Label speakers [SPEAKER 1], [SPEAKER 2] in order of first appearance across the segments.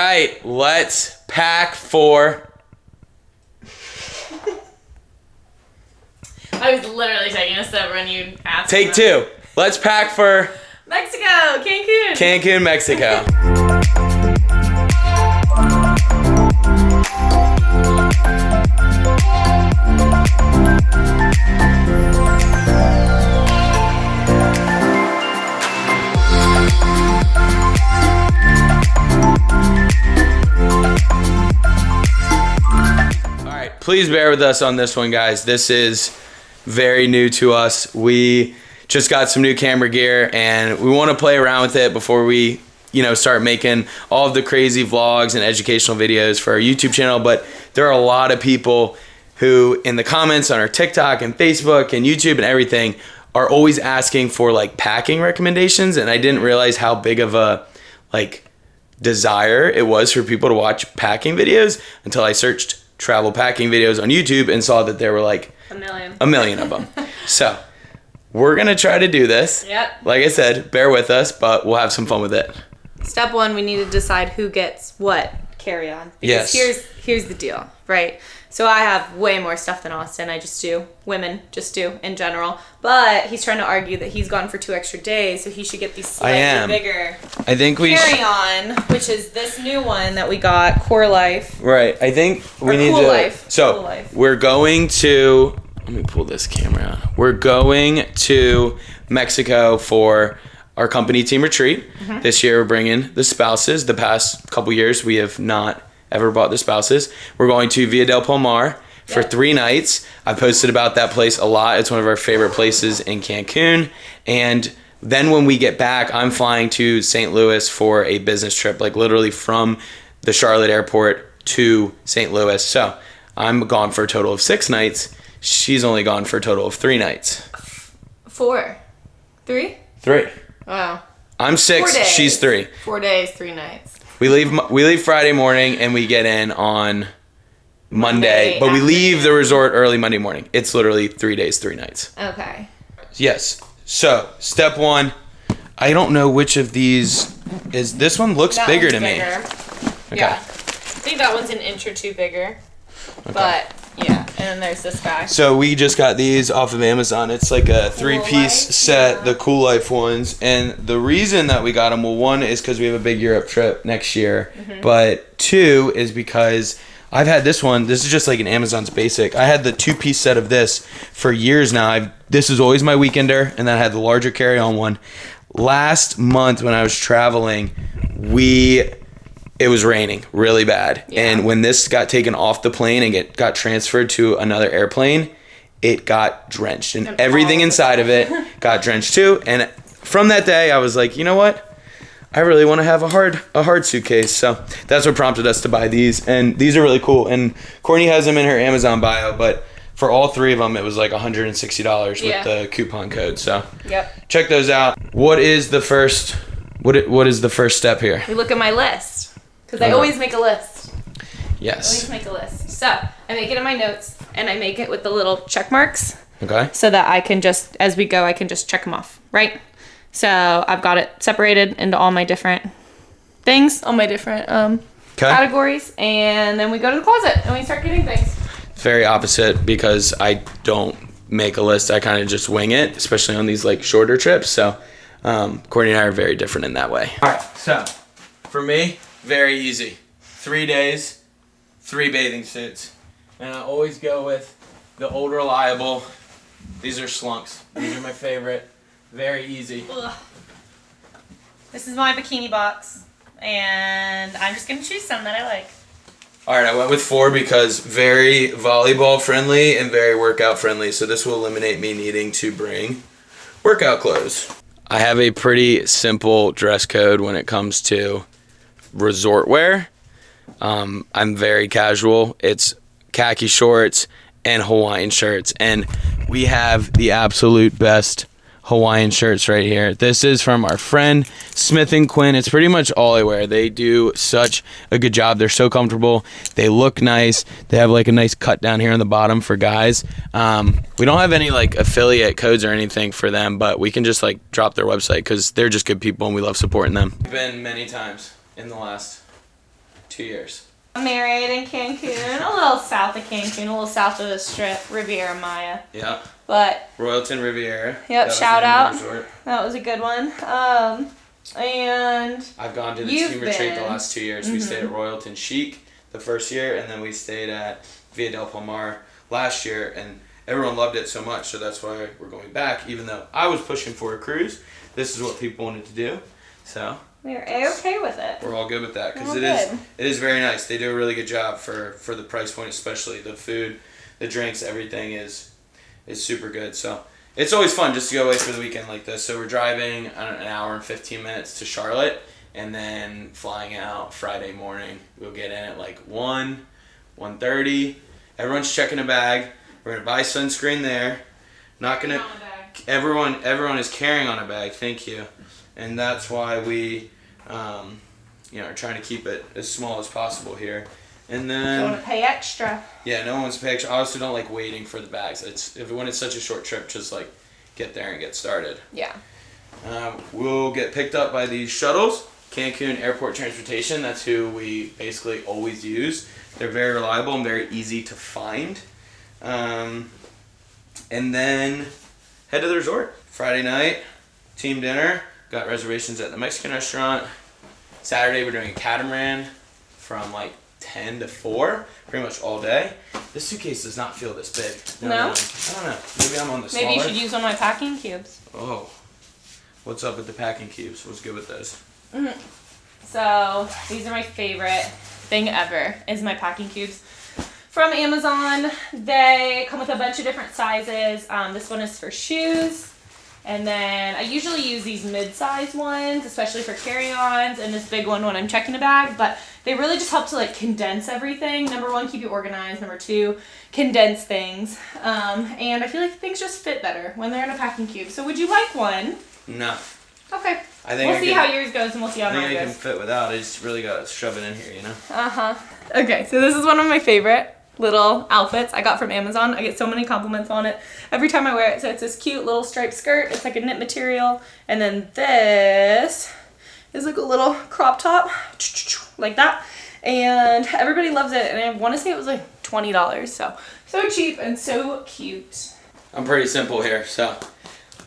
[SPEAKER 1] right, let's pack for...
[SPEAKER 2] I was literally taking a step when you asked.
[SPEAKER 1] Take two. Let's pack for...
[SPEAKER 2] Mexico, Cancun.
[SPEAKER 1] Cancun, Mexico. Please bear with us on this one, guys. This is very new to us. We just got some new camera gear and we want to play around with it before we, start making all of the crazy vlogs and educational videos for our YouTube channel. But there are a lot of people who in the comments on our TikTok and Facebook and YouTube and everything are always asking for like packing recommendations. And I didn't realize how big of a desire it was for people to watch packing videos until I searched travel packing videos on YouTube and saw that there were like a million of them. So we're gonna try to do this.
[SPEAKER 2] Yep.
[SPEAKER 1] Like I said, bear with us, but we'll have some fun with it.
[SPEAKER 2] Step one, we need to decide who gets what carry-on. Because here's the deal, right? So I have way more stuff than Austin. Women just do in general. But he's trying to argue that he's gone for 2 extra days, so he should get these slightly bigger
[SPEAKER 1] I think we
[SPEAKER 2] carry-on, which is this new one that we got, Core Life.
[SPEAKER 1] Right. I think we need
[SPEAKER 2] Cool
[SPEAKER 1] to.
[SPEAKER 2] Life.
[SPEAKER 1] So
[SPEAKER 2] Cool Life.
[SPEAKER 1] we're going to. Let me pull this camera out. We're going to Mexico for our company team retreat. Mm-hmm. This year we're bringing the spouses. The past couple years we have not ever bought the spouses. We're going to Villa del Palmar for 3 nights. I posted about that place a lot. It's one of our favorite places in Cancun. And then when we get back, I'm flying to St. Louis for a business trip, like literally from the Charlotte airport to St. Louis. So I'm gone for a total of 6 nights. She's only gone for a total of 3 nights.
[SPEAKER 2] 4. 3?
[SPEAKER 1] 3.
[SPEAKER 2] Wow.
[SPEAKER 1] I'm 6, she's 3.
[SPEAKER 2] 4 days, 3 nights.
[SPEAKER 1] We leave Friday morning and we get in on Monday, but we leave the resort early Monday morning. It's literally 3 days, 3 nights.
[SPEAKER 2] Okay.
[SPEAKER 1] Yes. So step 1, I don't know which of these is. This one looks bigger to me. Okay.
[SPEAKER 2] Yeah. I think that one's an inch or 2 bigger. Okay. But yeah, and then there's this guy.
[SPEAKER 1] So we just got these off of Amazon. It's like a 3-piece set, the Cool Life ones. And the reason that we got them, well, 1 is because we have a big Europe trip next year. Mm-hmm. But 2 is because I've had this one. This is just like an Amazon's Basic. I had the 2-piece set of this for years now. This is always my weekender. And then I had the larger carry-on one. Last month when I was traveling, it was raining really bad. Yeah. And when this got taken off the plane and it got transferred to another airplane, it got drenched. And everything inside of it got drenched too. And from that day, I was like, you know what? I really want to have a hard suitcase. So that's what prompted us to buy these. And these are really cool. And Courtney has them in her Amazon bio, but for all 3 of them, it was like $160 with the coupon code. So check those out. What is the first step here?
[SPEAKER 2] We look at my list. Because I always make a list.
[SPEAKER 1] Yes.
[SPEAKER 2] I always make a list. So I make it in my notes, and I make it with the little check marks.
[SPEAKER 1] Okay.
[SPEAKER 2] So that I can just, as we go, I can just check them off, right? So I've got it separated into all my different things, all my different categories, and then we go to the closet and we start getting things.
[SPEAKER 1] Very opposite, because I don't make a list. I kind of just wing it, especially on these like shorter trips. So Courtney and I are very different in that way. All right. So for me, very easy. 3 days, 3 bathing suits. And I always go with the old reliable. These are Slunks. These are my favorite. Very easy.
[SPEAKER 2] Ugh. This is my bikini box. And I'm just going to choose some that I like.
[SPEAKER 1] Alright, I went with 4 because very volleyball friendly and very workout friendly. So this will eliminate me needing to bring workout clothes. I have a pretty simple dress code when it comes to resort wear. I'm very casual. It's khaki shorts and Hawaiian shirts, and we have the absolute best Hawaiian shirts right here. This is from our friend Smith & Quinn. It's pretty much all I wear. They do such a good job. They're so comfortable. They look nice. They have like a nice cut down here on the bottom for guys. We don't have any like affiliate codes or anything for them, but we can just like drop their website because they're just good people and we love supporting them. We've been many times in the last 2 years.
[SPEAKER 2] I'm married in Cancun, a little south of Cancun, a little south of the Strip, Riviera Maya.
[SPEAKER 1] Yeah.
[SPEAKER 2] But
[SPEAKER 1] Royalton Riviera.
[SPEAKER 2] Yep, shout out. That was a good one. And
[SPEAKER 1] I've gone to the team retreat the last 2 years. We stayed at Royalton Chic the first year, and then we stayed at Via del Palmar last year, and everyone loved it so much, so that's why we're going back. Even though I was pushing for a cruise, this is what people wanted to do, so
[SPEAKER 2] we're A-okay with it.
[SPEAKER 1] We're all good with that because it is very nice. They do a really good job for the price point, especially the food, the drinks, everything is super good. So it's always fun just to go away for the weekend like this. So we're driving an hour and 15 minutes to Charlotte, and then flying out Friday morning. We'll get in at like 1:30. Everyone's checking a bag. We're gonna buy sunscreen there. Not gonna. Everyone is carrying on a bag. Thank you, and that's why we, are trying to keep it as small as possible here. And then
[SPEAKER 2] don't want to pay extra.
[SPEAKER 1] Yeah, no one wants to pay extra. I also don't like waiting for the bags. When it's such a short trip, just like get there and get started.
[SPEAKER 2] Yeah.
[SPEAKER 1] We'll get picked up by these shuttles. Cancun Airport Transportation. That's who we basically always use. They're very reliable and very easy to find. And then head to the resort. Friday night, team dinner. Got reservations at the Mexican restaurant. Saturday, we're doing a catamaran from like 10 to 4, pretty much all day. This suitcase does not feel this big.
[SPEAKER 2] No?
[SPEAKER 1] I don't know. Maybe I'm on the smaller.
[SPEAKER 2] Maybe you should use one of my packing cubes.
[SPEAKER 1] Oh. What's up with the packing cubes? What's good with those?
[SPEAKER 2] So, these are my favorite thing ever, is my packing cubes. From Amazon. They come with a bunch of different sizes. This one is for shoes. And then I usually use these mid-size ones, especially for carry-ons, and this big one when I'm checking a bag. But they really just help to like condense everything. Number one, keep you organized. Number two, condense things. And I feel like things just fit better when they're in a packing cube. So would you like one?
[SPEAKER 1] No.
[SPEAKER 2] Okay.
[SPEAKER 1] We'll
[SPEAKER 2] see how yours goes, and we'll see how mine goes.
[SPEAKER 1] I think I can fit without. I just really got to shove it in here, you know?
[SPEAKER 2] Uh-huh. Okay, so this is one of my favorite little outfits I got from Amazon. I get so many compliments on it every time I wear it. So it's this cute little striped skirt. It's like a knit material. And then this is like a little crop top, like that. And everybody loves it. And I want to say it was like $20. So cheap and so cute.
[SPEAKER 1] I'm pretty simple here. So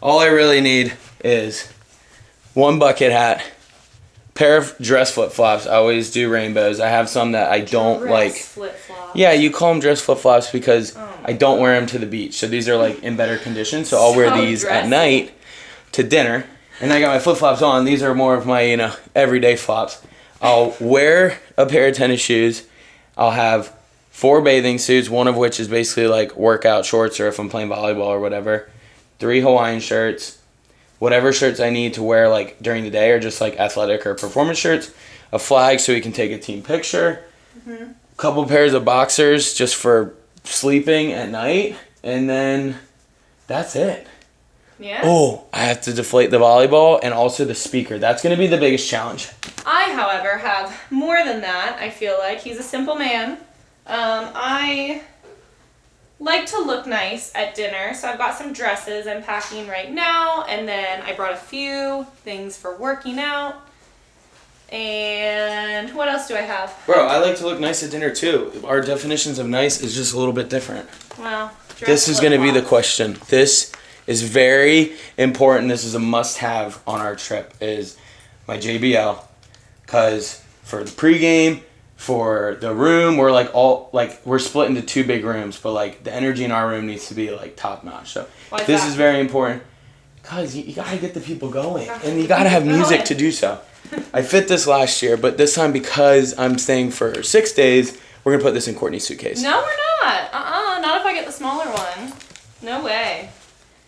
[SPEAKER 1] all I really need is one bucket hat, pair of dress flip-flops. I always do rainbows. I have some that I don't like.
[SPEAKER 2] Flip-flops.
[SPEAKER 1] Yeah, you call them dress flip-flops because I don't wear them to the beach. So these are like in better condition. So I'll wear these at night to dinner. And I got my flip-flops on. These are more of my, everyday flops. I'll wear a pair of tennis shoes. I'll have 4 bathing suits, one of which is basically like workout shorts or if I'm playing volleyball or whatever. 3 Hawaiian shirts. Whatever shirts I need to wear like during the day or just like athletic or performance shirts. A flag so we can take a team picture. A couple pairs of boxers just for sleeping at night. And then that's it.
[SPEAKER 2] Yeah.
[SPEAKER 1] Oh, I have to deflate the volleyball and also the speaker. That's going to be the biggest challenge.
[SPEAKER 2] I, however, have more than that. I feel like he's a simple man. I like to look nice at dinner, so I've got some dresses I'm packing right now, and then I brought a few things for working out. And what else do I have?
[SPEAKER 1] Bro, I like to look nice at dinner too. Our definitions of nice is just a little bit different.
[SPEAKER 2] Well,
[SPEAKER 1] this is going to be the question. This is very important. This is a must-have on our trip is my JBL, because for the pregame, for the room, we're split into 2 big rooms, but like the energy in our room needs to be like top notch. So this is very important because you gotta get the people going, and you gotta have music to do so. I fit this last year, but this time because I'm staying for 6 days, we're gonna put this in Courtney's suitcase.
[SPEAKER 2] No, we're not. Not if I get the smaller one. No way.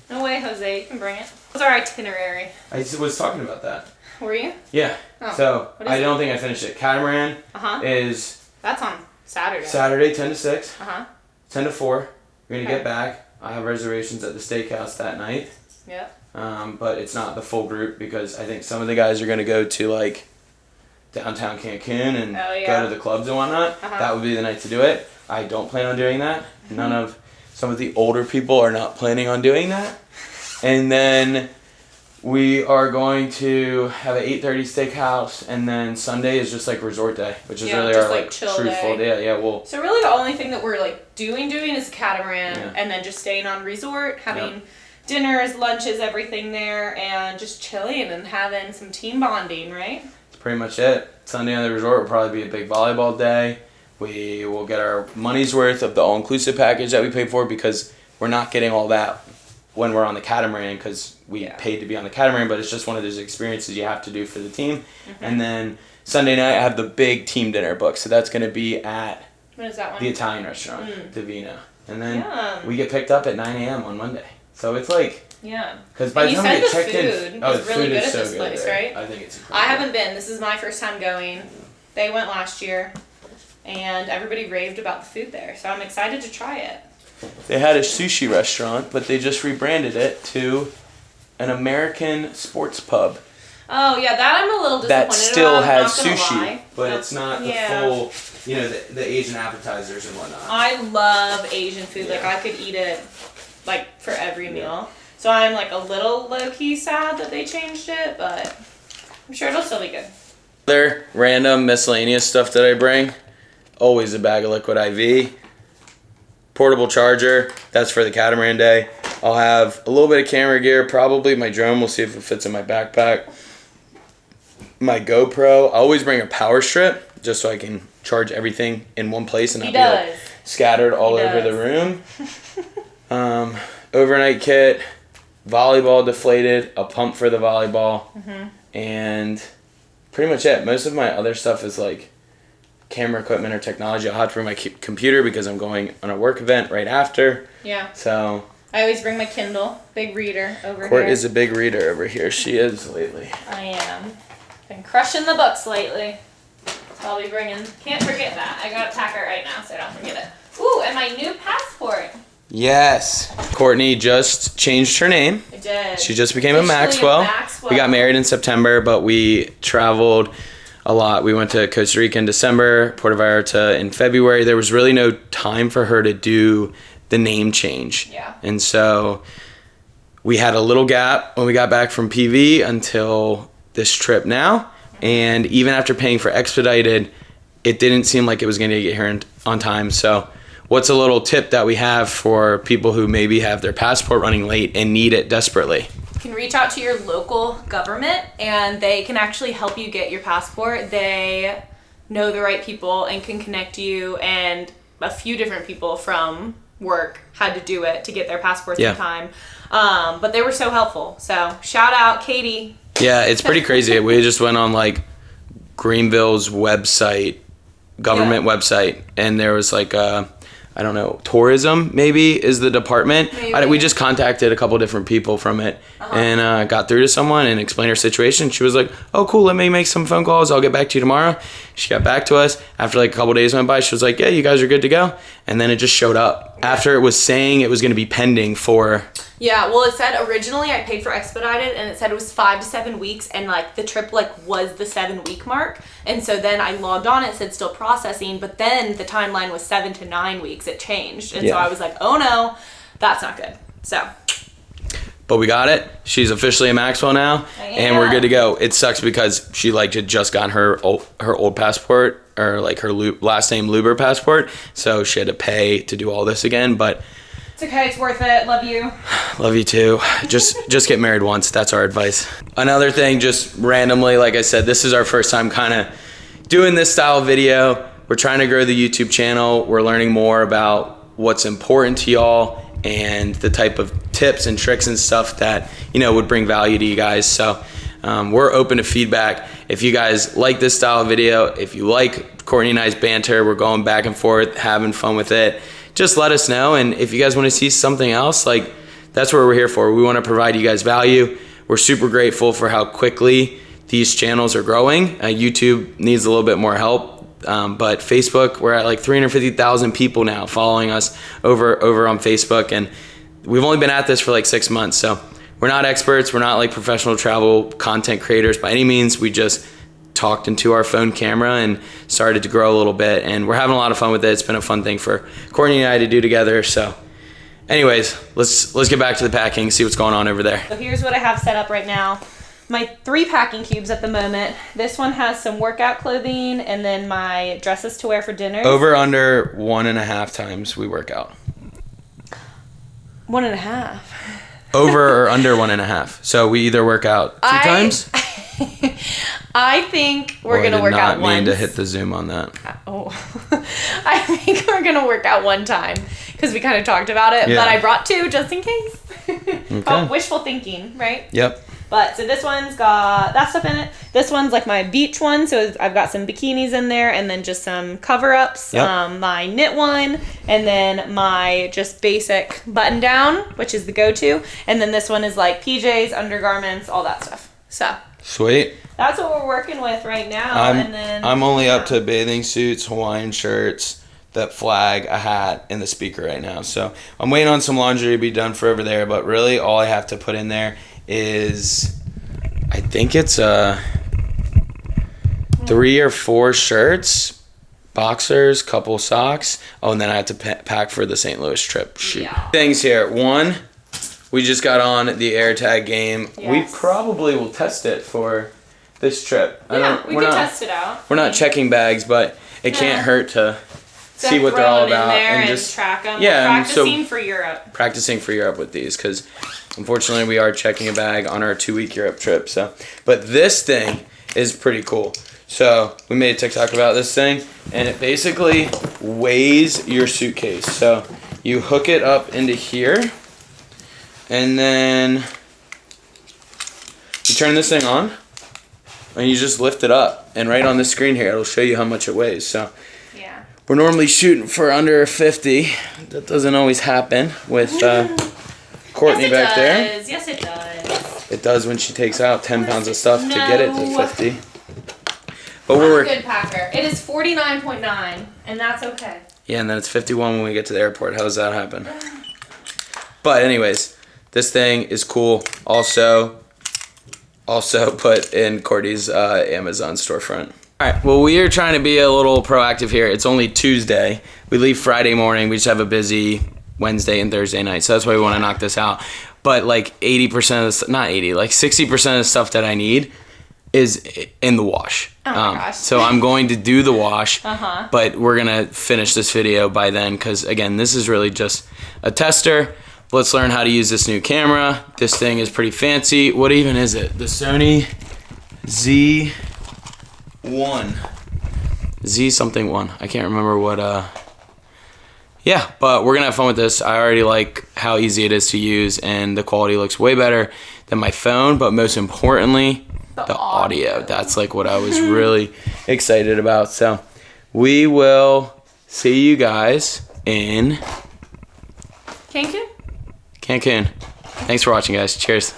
[SPEAKER 2] No way, Jose. You can bring it. What's our itinerary?
[SPEAKER 1] I was talking about that.
[SPEAKER 2] Were you?
[SPEAKER 1] Yeah.
[SPEAKER 2] Oh.
[SPEAKER 1] So I don't think I finished it. Catamaran is
[SPEAKER 2] that's on Saturday.
[SPEAKER 1] Saturday, 10 to 6. 10 to 4. We're gonna get back. I have reservations at the steakhouse that night.
[SPEAKER 2] Yep.
[SPEAKER 1] But it's not the full group because I think some of the guys are gonna go to like downtown Cancun and go to the clubs and whatnot. That would be the night to do it. I don't plan on doing that. Some of the older people are not planning on doing that. And then We are going to have an 8:30 steakhouse, and then Sunday is just like resort day, which is really our like
[SPEAKER 2] chill
[SPEAKER 1] true
[SPEAKER 2] day.
[SPEAKER 1] full day. Yeah, well.
[SPEAKER 2] So really, the only thing that we're like doing is catamaran, and then just staying on resort, having dinners, lunches, everything there, and just chilling and having some team bonding, right?
[SPEAKER 1] That's pretty much it. Sunday on the resort will probably be a big volleyball day. We will get our money's worth of the all-inclusive package that we paid for, because we're not getting all that when we're on the catamaran, because we paid to be on the catamaran, but it's just one of those experiences you have to do for the team. And then Sunday night I have the big team dinner booked, so that's going to be at
[SPEAKER 2] what is that one?
[SPEAKER 1] The Italian restaurant, Divina. And then we get picked up at 9 a.m. on Monday. So it's like, because by the time we get checked in,
[SPEAKER 2] the food is really good at this place, right?
[SPEAKER 1] I think it's incredible.
[SPEAKER 2] I haven't been. This is my first time going. They went last year, and everybody raved about the food there, so I'm excited to try it.
[SPEAKER 1] They had a sushi restaurant, but they just rebranded it to an American sports pub.
[SPEAKER 2] Oh yeah, that I'm a little disappointed
[SPEAKER 1] that still
[SPEAKER 2] about,
[SPEAKER 1] has sushi, but it's not the full, the Asian appetizers and whatnot.
[SPEAKER 2] I love Asian food. Like I could eat it like for every meal. So I'm like a little low-key sad that they changed it, but I'm sure it'll still be good.
[SPEAKER 1] Other random miscellaneous stuff that I bring, always a bag of liquid IV. Portable charger, that's for the catamaran day. I'll have a little bit of camera gear, probably my drone, we'll see if it fits in my backpack. My GoPro, I always bring a power strip just so I can charge everything in one place and not be like scattered all over the room. Overnight kit, volleyball deflated, a pump for the volleyball, and pretty much it. Most of my other stuff is like camera equipment or technology. I'll have to bring my computer because I'm going on a work event right after.
[SPEAKER 2] Yeah.
[SPEAKER 1] So
[SPEAKER 2] I always bring my Kindle, big reader over
[SPEAKER 1] Court
[SPEAKER 2] here.
[SPEAKER 1] is a big reader over here. She is lately.
[SPEAKER 2] I am. Been crushing the books lately. So I'll be bringing, can't forget that. I gotta pack it right now so I don't forget it. Ooh, and my new passport.
[SPEAKER 1] Yes. Courtney just changed her name.
[SPEAKER 2] I did.
[SPEAKER 1] She just became a Maxwell. We got married in September, but we traveled a lot. We went to Costa Rica in December, Puerto Vallarta in February. There was really no time for her to do the name change.
[SPEAKER 2] Yeah.
[SPEAKER 1] And so we had a little gap when we got back from PV until this trip now. And even after paying for expedited, it didn't seem like it was going to get here on time. So what's a little tip that we have for people who maybe have their passport running late and need it desperately?
[SPEAKER 2] You can reach out to your local government and they can actually help you get your passport. They know the right people and can connect you, and a few different people from work had to do it to get their passports in time. But they were so helpful. So shout out Katie.
[SPEAKER 1] Yeah, it's pretty crazy. We just went on like Greenville's website, government website, and there was like I don't know, tourism maybe is the department. We just contacted a couple different people from it and got through to someone and explained her situation. She was like, oh cool, let me make some phone calls, I'll get back to you tomorrow. She got back to us after like a couple days went by. She was like, yeah, you guys are good to go. And then it just showed up after it was saying it was going to be pending for.
[SPEAKER 2] Yeah, well, it said originally I paid for expedited and it said it was 5 to 7 weeks, and like the trip like was the 7-week mark. And so then I logged on, it said still processing, but then the timeline was 7 to 9 weeks. It changed. And so I was like, oh no, that's not good. So.
[SPEAKER 1] But we got it. She's officially a Maxwell now, and we're good to go. It sucks because she like had just gotten her old passport, or like her last name Luber passport, so she had to pay to do all this again, but
[SPEAKER 2] it's okay, it's worth it. Love you.
[SPEAKER 1] Love you too. Just get married once. That's our advice. Another thing, just randomly, like I said, this is our first time kind of doing this style of video. We're trying to grow the YouTube channel. We're learning more about what's important to y'all and the type of tips and tricks and stuff that, would bring value to you guys. So we're open to feedback. If you guys like this style of video, if you like Courtney and I's banter, we're going back and forth, having fun with it, just let us know. And if you guys want to see something else, like, that's what we're here for. We want to provide you guys value. We're super grateful for how quickly these channels are growing. YouTube needs a little bit more help. But Facebook, we're at like 350,000 people now following us over on Facebook. And we've only been at this for like 6 months. So we're not experts. We're not like professional travel content creators by any means. We just talked into our phone camera and started to grow a little bit, and we're having a lot of fun with it. It's been a fun thing for Courtney and I to do together. So Anyways, let's get back to the packing, see what's going on over there.
[SPEAKER 2] So here's what I have set up right now. My 3 packing cubes at the moment. This one has some workout clothing and then my dresses to wear for dinner.
[SPEAKER 1] Over under 1.5 times we work out.
[SPEAKER 2] 1.5.
[SPEAKER 1] Over or under 1.5. So we either work out 2 times.
[SPEAKER 2] I think we're gonna work out once.
[SPEAKER 1] I did not mean to hit the zoom on that.
[SPEAKER 2] I think we're gonna work out 1 time because we kind of talked about it. Yeah. But I brought 2 just in case. Okay. Oh, wishful thinking, right?
[SPEAKER 1] Yep.
[SPEAKER 2] But so this one's got that stuff in it. This one's like my beach one, so I've got some bikinis in there, and then just some cover-ups. Yep. My knit one, and then my just basic button-down, which is the go-to, and then this one is like PJs, undergarments, all that stuff. So
[SPEAKER 1] sweet.
[SPEAKER 2] That's what we're working with right now.
[SPEAKER 1] I'm only up to bathing suits, Hawaiian shirts, that flag, a hat, and the speaker right now. So I'm waiting on some laundry to be done for over there, but really all I have to put in there is, I think it's 3 or 4 shirts, boxers, couple socks. Oh, and then I have to pack for the St. Louis trip. Shoot. Yeah. Things here. 1, we just got on the AirTag game. Yes. We probably will test it for this trip.
[SPEAKER 2] Yeah, we can test it out.
[SPEAKER 1] We're not checking bags, but it can't hurt to see what they're all about
[SPEAKER 2] and just track them.
[SPEAKER 1] Yeah,
[SPEAKER 2] practicing for Europe.
[SPEAKER 1] Practicing for Europe with these, because unfortunately we are checking a bag on our 2-week Europe trip. So, but this thing is pretty cool. So we made a TikTok about this thing, and it basically weighs your suitcase. So you hook it up into here, and then you turn this thing on, and you just lift it up, and right on the screen here it'll show you how much it weighs. So
[SPEAKER 2] yeah,
[SPEAKER 1] we're normally shooting for under 50. That doesn't always happen with Courtney back there.
[SPEAKER 2] Yes, it does.
[SPEAKER 1] It does when she takes out 10 pounds of stuff to get it to 50. But
[SPEAKER 2] I'm a good packer. It is 49.9, and that's okay.
[SPEAKER 1] Yeah, and then it's 51 when we get to the airport. How does that happen? But anyways, this thing is cool. Also put in Courtney's Amazon storefront. All right, well, we are trying to be a little proactive here. It's only Tuesday. We leave Friday morning. We just have a busy Wednesday and Thursday night, so that's why we want to knock this out. But like 80% of the, not 80, like 60% of the stuff that I need is in the wash.
[SPEAKER 2] Oh my gosh.
[SPEAKER 1] So I'm going to do the wash, but we're gonna finish this video by then, because again, this is really just a tester. Let's learn how to use this new camera. This thing is pretty fancy. What even is it? The Sony Z1. Z something 1. I can't remember what, yeah, but we're gonna have fun with this. I already like how easy it is to use, and the quality looks way better than my phone, but most importantly, the audio. That's like what I was really excited about. So we will see you guys in
[SPEAKER 2] Cancun.
[SPEAKER 1] Thanks for watching, guys. Cheers.